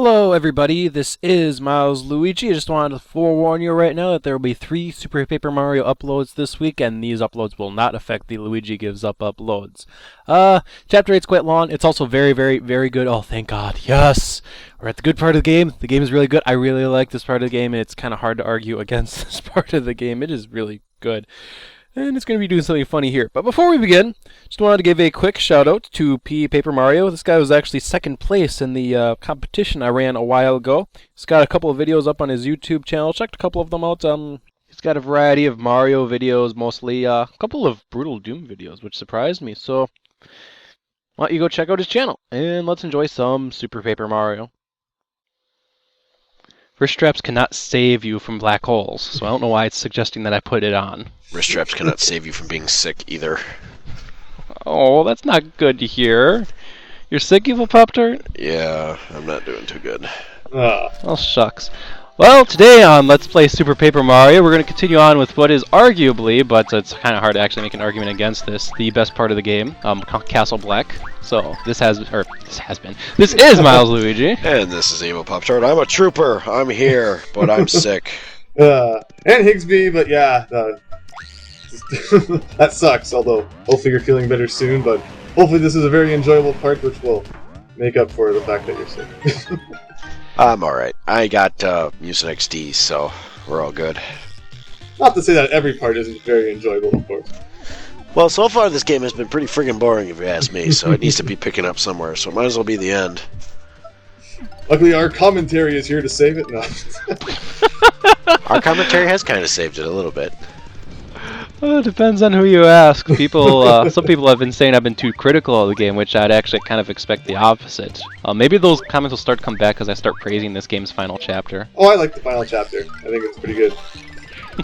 Hello everybody, this is Milesluigi. I just wanted to forewarn you right now that there will be 3 Super Paper Mario uploads this week, and these uploads will not affect the Luigi Gives Up uploads. Chapter 8's quite long. It's also very, very, very good. Oh, thank God. Yes! We're at the good part of the game. The game is really good. I really like this part of the game, and it's kind of hard to argue against this part of the game. It is really good. And it's going to be doing something funny here. But before we begin, just wanted to give a quick shout out to P. Paper Mario. This guy was actually second place in the competition I ran a while ago. He's got a couple of videos up on his YouTube channel. Checked a couple of them out. He's got a variety of Mario videos, mostly a couple of Brutal Doom videos, which surprised me. So why don't you go check out his channel, and let's enjoy some Super Paper Mario. Wrist straps cannot save you from black holes, so I don't know why it's suggesting that I put it on. Wrist straps cannot save you from being sick either. Oh, that's not good to hear. You're sick, Evil Pop-Tart? Yeah, I'm not doing too good. Oh, shucks. Well, today on Let's Play Super Paper Mario, we're going to continue on with what is arguably, but it's kind of hard to actually make an argument against this, the best part of the game, Castle Bleck. So, this is Milesluigi. And this is Evil Pop-Tart. I'm a trooper. I'm here, but I'm sick. And Higsby, but yeah, that sucks, although hopefully you're feeling better soon, but hopefully this is a very enjoyable part which will make up for the fact that you're sick. I'm alright. I got Mucinex D, so we're all good. Not to say that every part isn't very enjoyable, of course. Well, so far this game has been pretty friggin' boring if you ask me, so it needs to be picking up somewhere, so it might as well be the end. Luckily our commentary is here to save it. No. Our commentary has kind of saved it a little bit. Well, it depends on who you ask. People, some people have been saying I've been too critical of the game, which I'd actually kind of expect the opposite. Maybe those comments will start to come back as I start praising this game's final chapter. Oh, I like the final chapter. I think it's pretty good.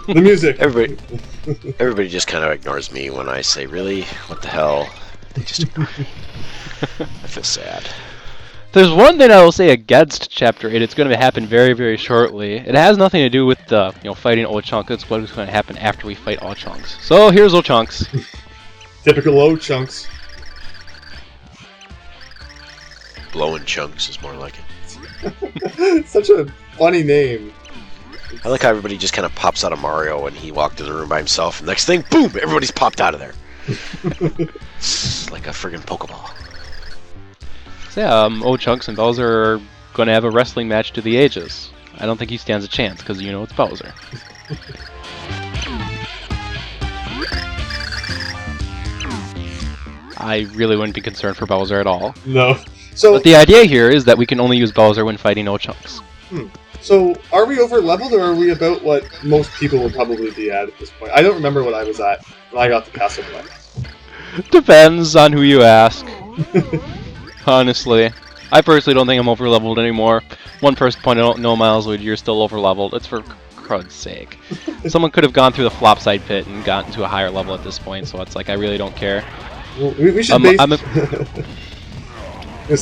The music. Everybody just kind of ignores me when I say, really? What the hell? They just ignore me. I feel sad. There's one thing I will say against Chapter 8. It's going to happen very, very shortly. It has nothing to do with fighting O-Chunks. It's what is going to happen after we fight O-Chunks. So here's O-Chunks. Typical O-Chunks. Blowing Chunks is more like it. Such a funny name. I like how everybody just kind of pops out of Mario when he walked in the room by himself. And next thing, boom! Everybody's popped out of there. It's like a friggin' Pokeball. So yeah, O-Chunks and Bowser are going to have a wrestling match to the ages. I don't think he stands a chance, because you know it's Bowser. I really wouldn't be concerned for Bowser at all. No. But the idea here is that we can only use Bowser when fighting O-Chunks. So, are we over-leveled, or are we about what most people would probably be at this point? I don't remember what I was at when I got to Castle Bleck. Depends on who you ask. Honestly. I personally don't think I'm over-leveled anymore. One person pointed out, no, Milesluigi, you're still over-leveled. It's for crud's sake. Someone could have gone through the flopside pit and gotten to a higher level at this point, so it's like, I really don't care. Well, we should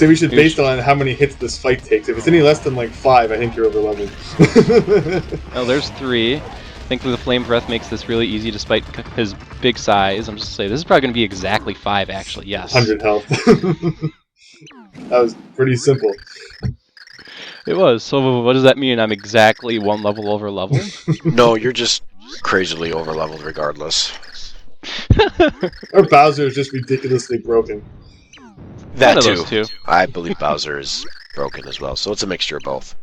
we should base it on how many hits this fight takes. If it's any less than, like, 5, I think you're over-leveled. Oh, there's 3. Thankfully, the Flame Breath makes this really easy despite his big size. I'm just saying, this is probably going to be exactly 5, actually, yes. 100 health. That was pretty simple. It was. So what does that mean? I'm exactly 1 level over level? No, you're just crazily over leveled regardless. Or Bowser is just ridiculously broken. That One of too. those two. I believe Bowser is broken as well, so it's a mixture of both.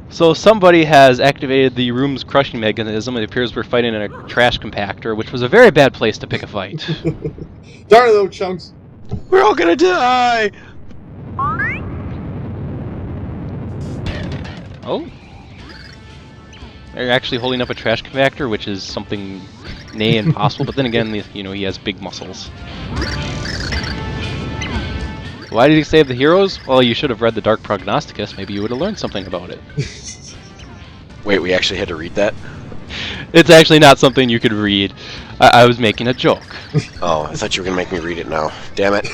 So somebody has activated the room's crushing mechanism. It appears we're fighting in a trash compactor, which was a very bad place to pick a fight. Darn it, though, Chunks! We're all gonna die! Oh? They're actually holding up a trash compactor, which is something nay impossible, but then again, he has big muscles. Why did he save the heroes? Well, you should have read the Dark Prognosticus. Maybe you would have learned something about it. Wait, we actually had to read that? It's actually not something you could read. I was making a joke. Oh, I thought you were going to make me read it now. Damn it.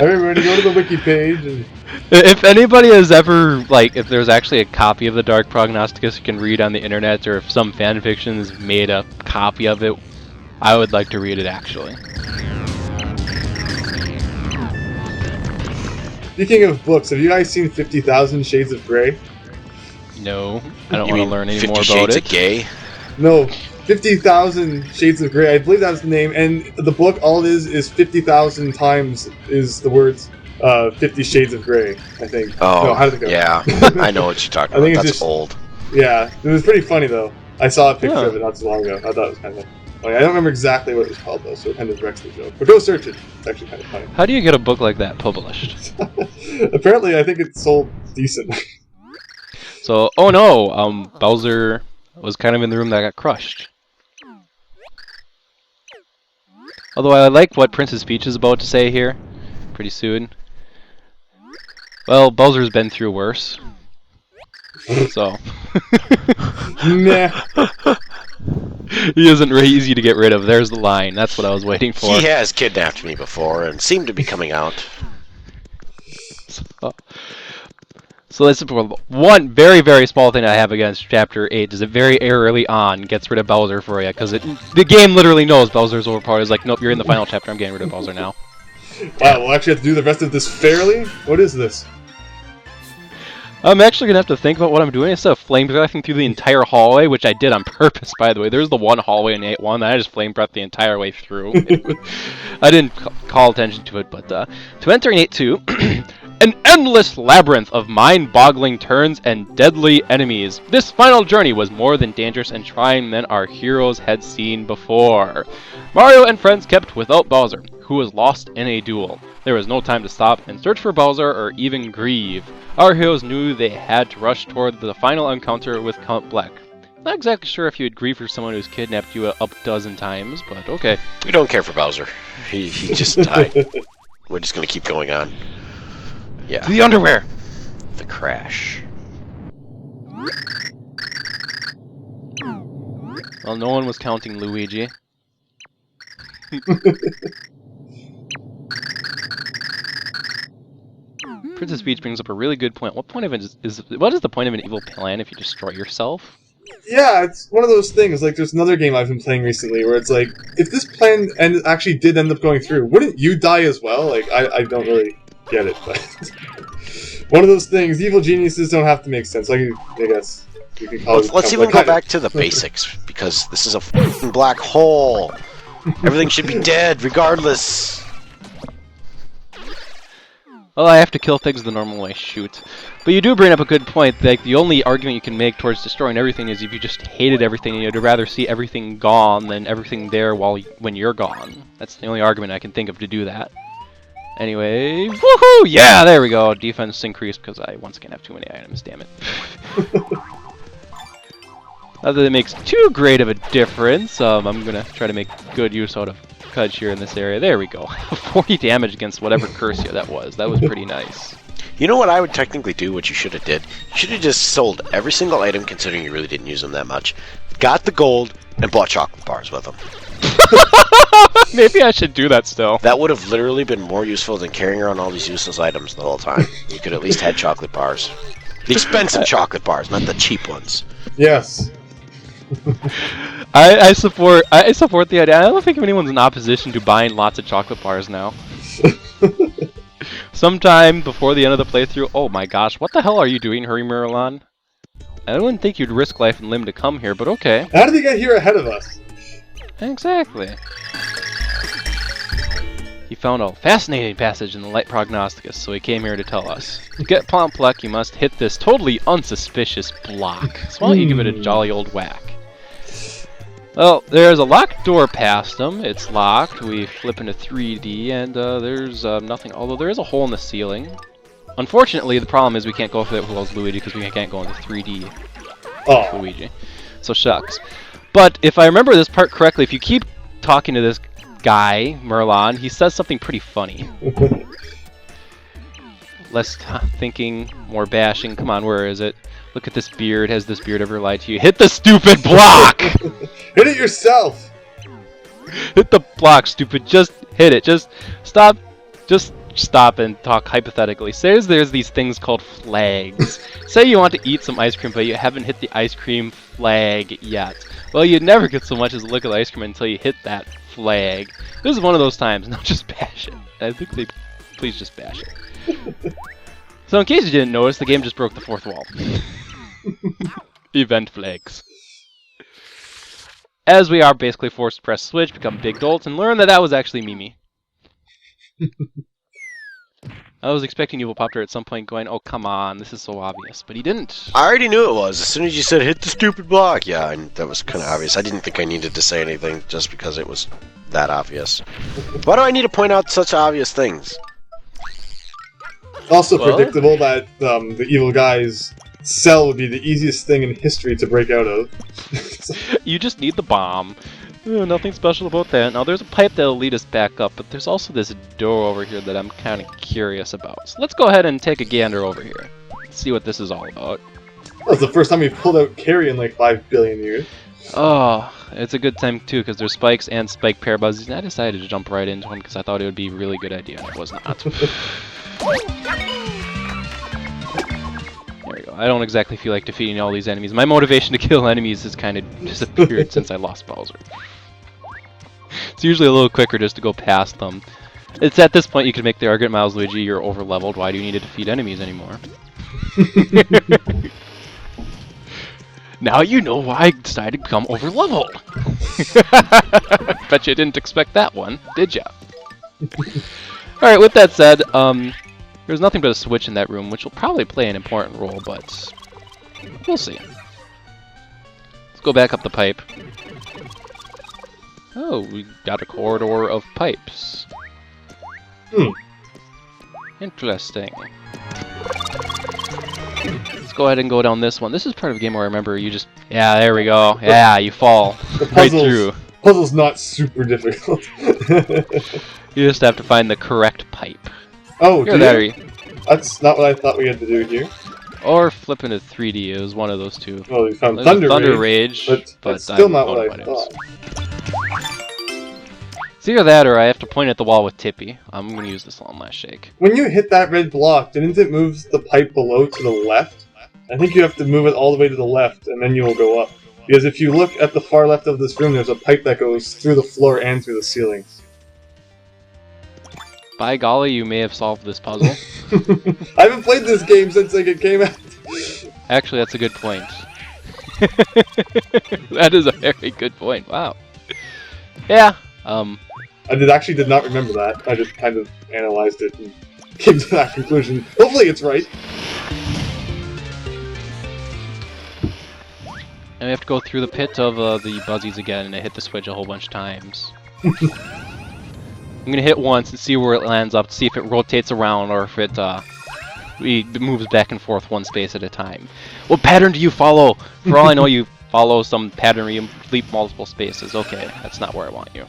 Everybody go to the wiki page. And... If anybody has ever, if there's actually a copy of the Dark Prognosticus you can read on the internet, or if some fanfiction has made a copy of it, I would like to read it, actually. Speaking of books, have you guys seen 50,000 Shades of Grey? No, I don't You want to mean learn any 50 more about Shades it. of Gay? No, 50,000 Shades of Grey. I believe that's the name. And the book, all it is 50,000 times is the words 50 Shades of Grey, I think. Oh, No, how did it go? yeah. I know what you're talking I think about. it's That's just- old. Yeah, it was pretty funny, though. I saw a picture Yeah. of it not too long ago. I thought it was kind of funny. I don't remember exactly what it was called, though, so it kind of wrecks the joke. But go search it. It's actually kind of funny. How do you get a book like that published? Apparently, I think it sold decent. So, oh no, Bowser was kind of in the room that got crushed. Although I like what Princess Peach is about to say here, pretty soon. Well, Bowser's been through worse. So. Nah. He isn't very easy to get rid of. There's the line. That's what I was waiting for. He has kidnapped me before and seemed to be coming out. So that's one very, very small thing I have against Chapter 8 is it very early on gets rid of Bowser for you, because the game literally knows Bowser's overpowered. It's like, nope, you're in the final chapter, I'm getting rid of Bowser now. Wow, we'll actually have to do the rest of this fairly? What is this? I'm actually going to have to think about what I'm doing instead of flame breathing through the entire hallway, which I did on purpose, by the way. There's the one hallway in 8-1 that I just flame breathed the entire way through. I didn't call attention to it, but to enter in 8-2, an endless labyrinth of mind-boggling turns and deadly enemies. This final journey was more than dangerous and trying than our heroes had seen before. Mario and friends kept without Bowser, who was lost in a duel. There was no time to stop and search for Bowser or even grieve. Our heroes knew they had to rush toward the final encounter with Count Bleck. Not exactly sure if you would grieve for someone who's kidnapped you a dozen times, but okay. We don't care for Bowser. He just died. We're just going to keep going on. Yeah. To the underwear! The crash. Well, no one was counting Luigi. Princess Peach brings up a really good point. What is the point of an evil plan if you destroy yourself? Yeah, it's one of those things. Like, there's another game I've been playing recently where it's like, if this plan actually did end up going through, wouldn't you die as well? Like, I don't really get it, but one of those things. Evil geniuses don't have to make sense. Like, I guess you could call it. Let's even go back to the basics, because this is a f***ing black hole. Everything should be dead, regardless. Well, I have to kill things the normal way, shoot. But you do bring up a good point. Like, the only argument you can make towards destroying everything is if you just hated everything and you'd rather see everything gone than everything there when you're gone. That's the only argument I can think of to do that. Anyway, woohoo! Yeah, there we go. Defense increased because I once again have too many items, damn it. Not that it makes too great of a difference. I'm gonna try to make good use out of Kudge here in this area. There we go. 40 damage against whatever Cursia that was. That was pretty nice. You know what I would technically do, what you should have did? You should have just sold every single item, considering you really didn't use them that much. Got the gold, and bought chocolate bars with them. Maybe I should do that still. That would have literally been more useful than carrying around all these useless items the whole time. You could at least had chocolate bars. The expensive chocolate bars, not the cheap ones. Yes. I support the idea. I don't think anyone's in opposition to buying lots of chocolate bars now. Sometime before the end of the playthrough, oh my gosh, what the hell are you doing, Hurry Merlon? I wouldn't think you'd risk life and limb to come here, but okay. How did he get here ahead of us? Exactly. He found a fascinating passage in the Light Prognosticus, so he came here to tell us. To get Count Bleck, you must hit this totally unsuspicious block. So why don't you give it a jolly old whack? Well, there's a locked door past him. It's locked. We flip into 3D, and there's nothing. Although there is a hole in the ceiling. Unfortunately, the problem is we can't go through that with Luigi because we can't go into 3D Oh. Luigi. So shucks. But if I remember this part correctly, if you keep talking to this guy, Merlon, he says something pretty funny. Less thinking, more bashing. Come on, where is it? Look at this beard. Has this beard ever lied to you? Hit the stupid block! Hit it yourself! Hit the block, stupid. Just hit it. Just stop. Just stop and talk hypothetically. Say there's these things called flags. Say you want to eat some ice cream, but you haven't hit the ice cream flag yet. Well, you'd never get so much as a lick of ice cream until you hit that flag. This is one of those times. No, just bash it. I think please just bash it. So in case you didn't notice, the game just broke the fourth wall. Event flags. As we are basically forced to press switch, become big dolts, and learn that that was actually Mimi. I was expecting you will pop her at some point going, oh come on, this is so obvious, but he didn't. I already knew it was. As soon as you said, hit the stupid block. Yeah, that was kind of obvious. I didn't think I needed to say anything just because it was that obvious. Why do I need to point out such obvious things? Also predictable that the evil guy's cell would be the easiest thing in history to break out of. You just need the bomb. Nothing special about that. Now there's a pipe that'll lead us back up, but there's also this door over here that I'm kind of curious about. So let's go ahead and take a gander over here. See what this is all about. That was the first time we pulled out Carrie in like 5 billion years. Oh, it's a good time too, because there's spikes and spike pair buzzies, and I decided to jump right into one because I thought it would be a really good idea, and it was not. There we go. I don't exactly feel like defeating all these enemies. My motivation to kill enemies has kind of disappeared since I lost Bowser. It's usually a little quicker just to go past them. It's at this point you can make the argument, Milesluigi, you're over-leveled. Why do you need to defeat enemies anymore? Now you know why I decided to become over-leveled. Bet you didn't expect that one, did ya? Alright, with that said, there's nothing but a switch in that room, which will probably play an important role, but we'll see. Let's go back up the pipe. Oh, we got a corridor of pipes. Interesting. Let's go ahead and go down this one. This is part of a game where I remember you just... Yeah, there we go. Yeah, you fall right through. Puzzle's not super difficult. You just have to find the correct pipe. Oh, Here, that's not what I thought we had to do here. Or flip into 3D. It was one of those two. Well, we found Thunder Rage, but that's still not what I thought. It's either that or I have to point at the wall with Tippy. I'm going to use this one last shake. When you hit that red block, didn't it move the pipe below to the left? I think you have to move it all the way to the left, and then you will go up. Because if you look at the far left of this room, there's a pipe that goes through the floor and through the ceiling. By golly, you may have solved this puzzle. I haven't played this game since it came out. Actually, that's a good point. That is a very good point. Wow. Yeah. I actually did not remember that. I just kind of analyzed it and came to that conclusion. Hopefully it's right. And we have to go through the pit of the buzzies again, and I hit the switch a whole bunch of times. I'm gonna hit once and see where it lands up, to see if it rotates around or if it moves back and forth one space at a time. What pattern do you follow? For all I know, you follow some pattern where you leap multiple spaces. Okay, that's not where I want you.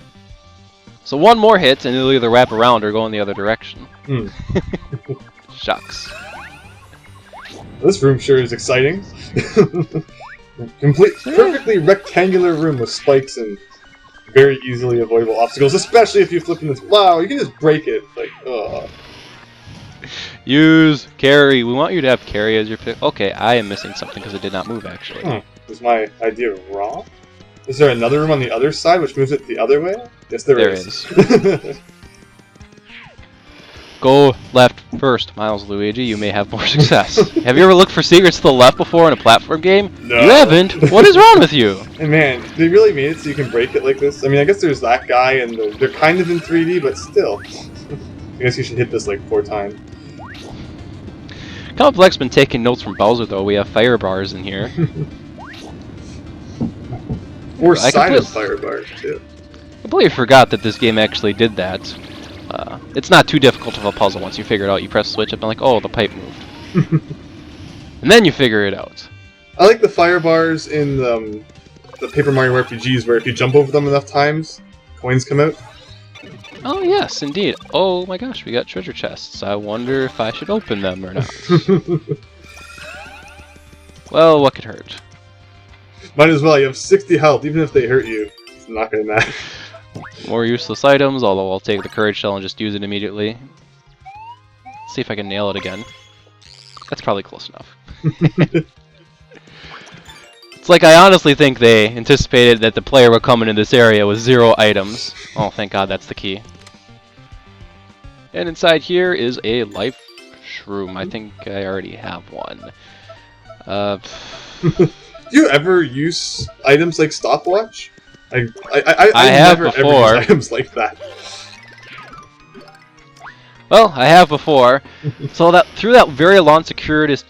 So one more hit, and it'll either wrap around or go in the other direction. Shucks. This room sure is exciting. Perfectly rectangular room with spikes and very easily avoidable obstacles, especially if you flip in this. Wow, you can just break it. Like, ugh. Use carry. We want you to have carry as your pick. Okay, I am missing something because it did not move actually. Is my idea wrong? Is there another room on the other side which moves it the other way? Yes, there is. Go left first, Milesluigi. You may have more success. Have you ever looked for secrets to the left before in a platform game? No. You haven't? What is wrong with you? And man, they really made it so you can break it like this? I mean, I guess there's that guy, and they're kind of in 3D, but still. I guess you should hit this like 4 times. Castle Bleck's been taking notes from Bowser, though. We have fire bars in here. Or side of fire bars, too. I completely forgot that this game actually did that. It's not too difficult of a puzzle once you figure it out. You press the switch up and like, oh, the pipe moved. And then you figure it out. I like the fire bars in the Paper Mario RPGs where if you jump over them enough times, coins come out. Oh yes, indeed. Oh my gosh, we got treasure chests. I wonder if I should open them or not. Well, what could hurt? Might as well, you have 60 health, even if they hurt you. It's not gonna matter. More useless items, although I'll take the courage shell and just use it immediately. Let's see if I can nail it again. That's probably close enough. It's like I honestly think they anticipated that the player would come into this area with 0 items. Oh, thank God that's the key. And inside here is a life shroom. I think I already have one. Do you ever use items like stopwatch? I have never ever before. use items like that. Well, I have before. So that through that very long circuitous